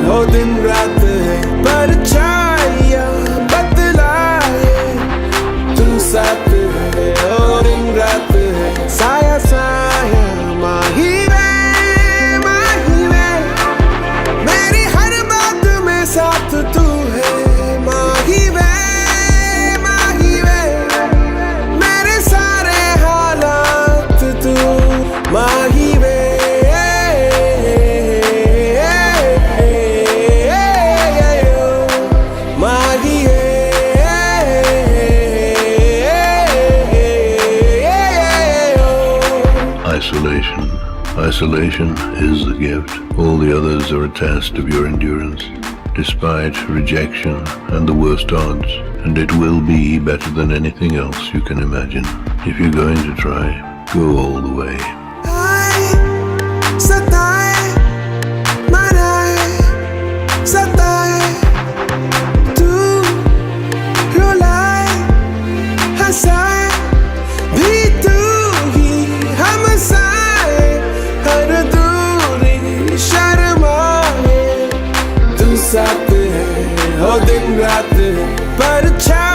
हो दिन रात है परछाइयां बदलाए तू साथ है हो दिन रात है साया साया माही वे मेरी हर बात में साथ तू है माही वे मेरे सारे हालात तू माही वे Isolation is the gift. All the others are a test of your endurance, despite rejection and the worst odds. And it will be better than anything else you can imagine. If you're going to try, go all the way. साथ है हो दिन रात है परछाइयां